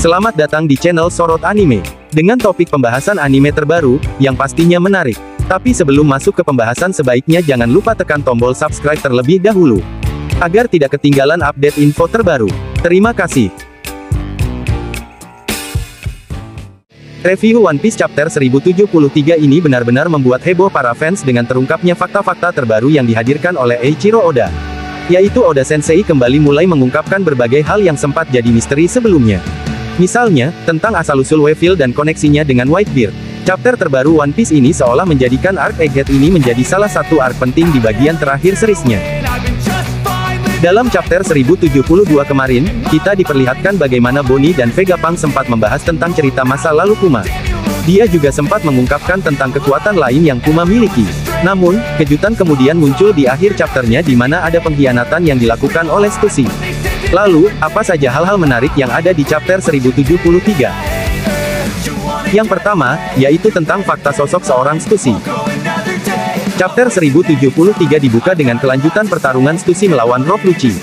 Selamat datang di channel Sorot Anime. Dengan topik pembahasan anime terbaru, yang pastinya menarik. Tapi sebelum masuk ke pembahasan sebaiknya jangan lupa tekan tombol subscribe terlebih dahulu. Agar tidak ketinggalan update info terbaru. Terima kasih. Review One Piece Chapter 1073 ini benar-benar membuat heboh para fans dengan terungkapnya fakta-fakta terbaru yang dihadirkan oleh Eiichiro Oda. Yaitu Oda Sensei kembali mulai mengungkapkan berbagai hal yang sempat jadi misteri sebelumnya. Misalnya, tentang asal-usul Weevil dan koneksinya dengan Whitebeard. Chapter terbaru One Piece ini seolah menjadikan arc Egghead ini menjadi salah satu arc penting di bagian terakhir seriesnya. Dalam chapter 1072 kemarin, kita diperlihatkan bagaimana Bonnie dan Vegapunk sempat membahas tentang cerita masa lalu Kuma. Dia juga sempat mengungkapkan tentang kekuatan lain yang Kuma miliki. Namun, kejutan kemudian muncul di akhir chapternya di mana ada pengkhianatan yang dilakukan oleh Stussy. Lalu, apa saja hal-hal menarik yang ada di chapter 1073? Yang pertama, yaitu tentang fakta sosok seorang Stussy. Chapter 1073 dibuka dengan kelanjutan pertarungan Stussy melawan Rock Lucci.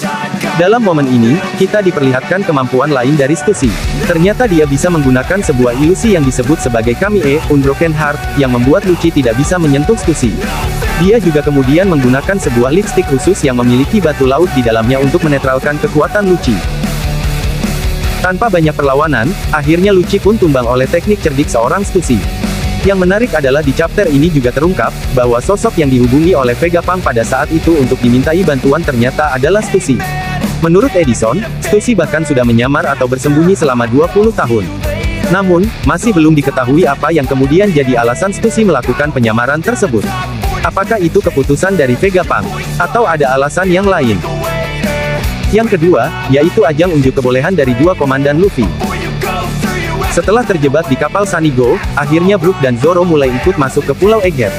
Dalam momen ini, kita diperlihatkan kemampuan lain dari Stussy. Ternyata dia bisa menggunakan sebuah ilusi yang disebut sebagai Kami-e, Unbroken Heart, yang membuat Lucci tidak bisa menyentuh Stussy. Dia juga kemudian menggunakan sebuah lipstick khusus yang memiliki batu laut di dalamnya untuk menetralkan kekuatan Lucci. Tanpa banyak perlawanan, akhirnya Lucci pun tumbang oleh teknik cerdik seorang Stussy. Yang menarik adalah di chapter ini juga terungkap, bahwa sosok yang dihubungi oleh Vegapunk pada saat itu untuk dimintai bantuan ternyata adalah Stussy. Menurut Edison, Stussy bahkan sudah menyamar atau bersembunyi selama 20 tahun. Namun, masih belum diketahui apa yang kemudian jadi alasan Stussy melakukan penyamaran tersebut. Apakah itu keputusan dari Vegapunk? Atau ada alasan yang lain? Yang kedua, yaitu ajang unjuk kebolehan dari dua komandan Luffy. Setelah terjebak di kapal Sunny Go, akhirnya Brook dan Zoro mulai ikut masuk ke Pulau Egghead.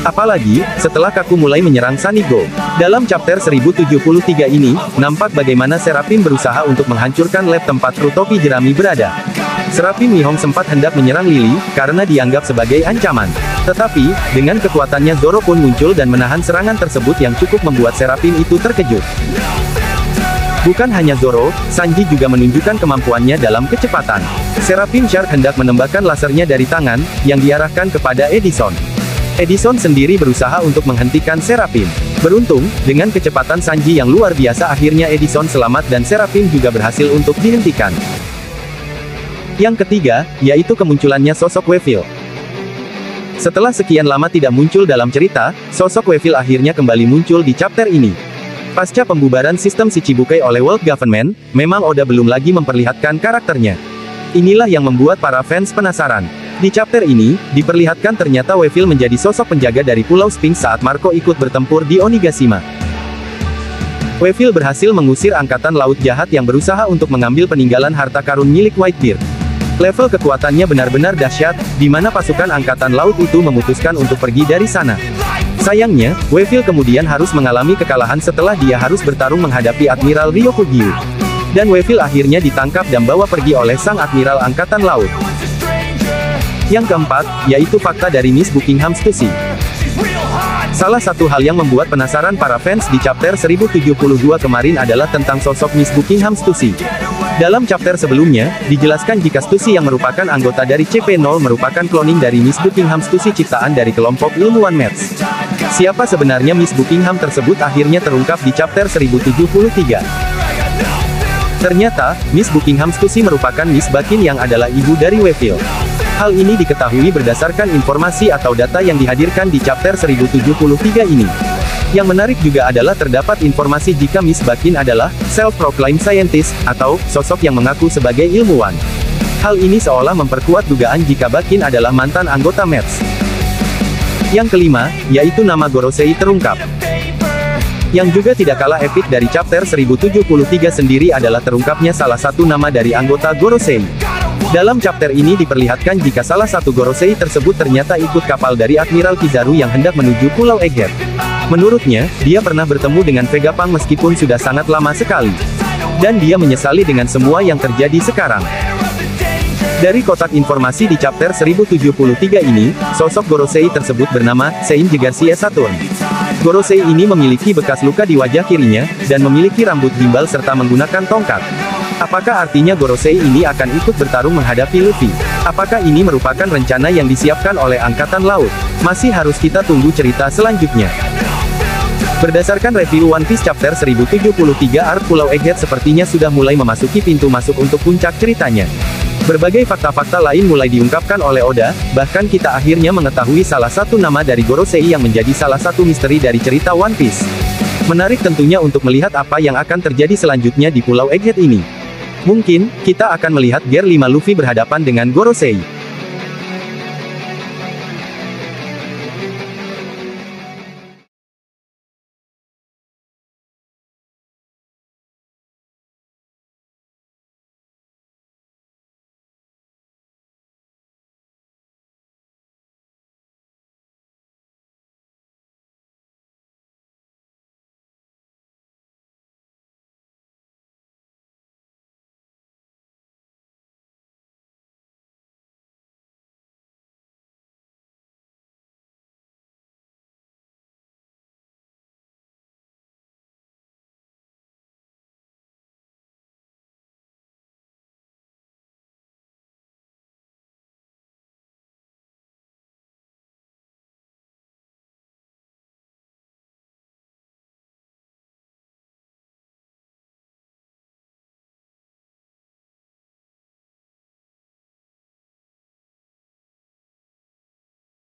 Apalagi, setelah Kaku mulai menyerang Sunny Go. Dalam chapter 1073 ini, nampak bagaimana Seraphim berusaha untuk menghancurkan lab tempat kru topi jerami berada. Seraphim Mihawk sempat hendak menyerang Lily, karena dianggap sebagai ancaman. Tetapi, dengan kekuatannya Zoro pun muncul dan menahan serangan tersebut yang cukup membuat Seraphim itu terkejut. Bukan hanya Zoro, Sanji juga menunjukkan kemampuannya dalam kecepatan. Seraphim Shark hendak menembakkan lasernya dari tangan, yang diarahkan kepada Edison. Edison sendiri berusaha untuk menghentikan Seraphim. Beruntung, dengan kecepatan Sanji yang luar biasa akhirnya Edison selamat dan Seraphim juga berhasil untuk dihentikan. Yang ketiga, yaitu kemunculannya sosok Weevil. Setelah sekian lama tidak muncul dalam cerita, sosok Weevil akhirnya kembali muncul di chapter ini. Pasca pembubaran sistem Shichibukai oleh World Government, memang Oda belum lagi memperlihatkan karakternya. Inilah yang membuat para fans penasaran. Di chapter ini, diperlihatkan ternyata Weevil menjadi sosok penjaga dari Pulau Sphinx saat Marco ikut bertempur di Onigashima. Weevil berhasil mengusir angkatan laut jahat yang berusaha untuk mengambil peninggalan harta karun milik Whitebeard. Level kekuatannya benar-benar dahsyat, di mana pasukan angkatan laut itu memutuskan untuk pergi dari sana. Sayangnya, Weevil kemudian harus mengalami kekalahan setelah dia harus bertarung menghadapi Admiral Ryokugyu. Dan Weevil akhirnya ditangkap dan bawa pergi oleh sang Admiral Angkatan Laut. Yang keempat, yaitu fakta dari Miss Buckingham Stussy. Salah satu hal yang membuat penasaran para fans di chapter 1072 kemarin adalah tentang sosok Miss Buckingham Stussy. Dalam chapter sebelumnya, dijelaskan jika Stussy yang merupakan anggota dari CP0 merupakan cloning dari Miss Buckingham Stussy ciptaan dari kelompok ilmuwan Mets. Siapa sebenarnya Miss Buckingham tersebut akhirnya terungkap di chapter 1073. Ternyata, Miss Buckingham Stussy merupakan Miss Bakin yang adalah ibu dari Weevil. Hal ini diketahui berdasarkan informasi atau data yang dihadirkan di chapter 1073 ini. Yang menarik juga adalah terdapat informasi jika Miss Bakin adalah self-proclaimed scientist, atau sosok yang mengaku sebagai ilmuwan. Hal ini seolah memperkuat dugaan jika Bakin adalah mantan anggota Mets. Yang kelima, yaitu nama Gorosei terungkap. Yang juga tidak kalah epik dari chapter 1073 sendiri adalah terungkapnya salah satu nama dari anggota Gorosei. Dalam chapter ini diperlihatkan jika salah satu Gorosei tersebut ternyata ikut kapal dari Admiral Kizaru yang hendak menuju Pulau Egghead. Menurutnya, dia pernah bertemu dengan Vegapunk meskipun sudah sangat lama sekali. Dan dia menyesali dengan semua yang terjadi sekarang. Dari kotak informasi di chapter 1073 ini, sosok Gorosei tersebut bernama Seinji Garcia Saturn. Gorosei ini memiliki bekas luka di wajah kirinya, dan memiliki rambut gimbal serta menggunakan tongkat. Apakah artinya Gorosei ini akan ikut bertarung menghadapi Luffy? Apakah ini merupakan rencana yang disiapkan oleh Angkatan Laut? Masih harus kita tunggu cerita selanjutnya. Berdasarkan review One Piece Chapter 1073 Arc Pulau Egghead sepertinya sudah mulai memasuki pintu masuk untuk puncak ceritanya. Berbagai fakta-fakta lain mulai diungkapkan oleh Oda, bahkan kita akhirnya mengetahui salah satu nama dari Gorosei yang menjadi salah satu misteri dari cerita One Piece. Menarik tentunya untuk melihat apa yang akan terjadi selanjutnya di Pulau Egghead ini. Mungkin, kita akan melihat Gear 5 Luffy berhadapan dengan Gorosei.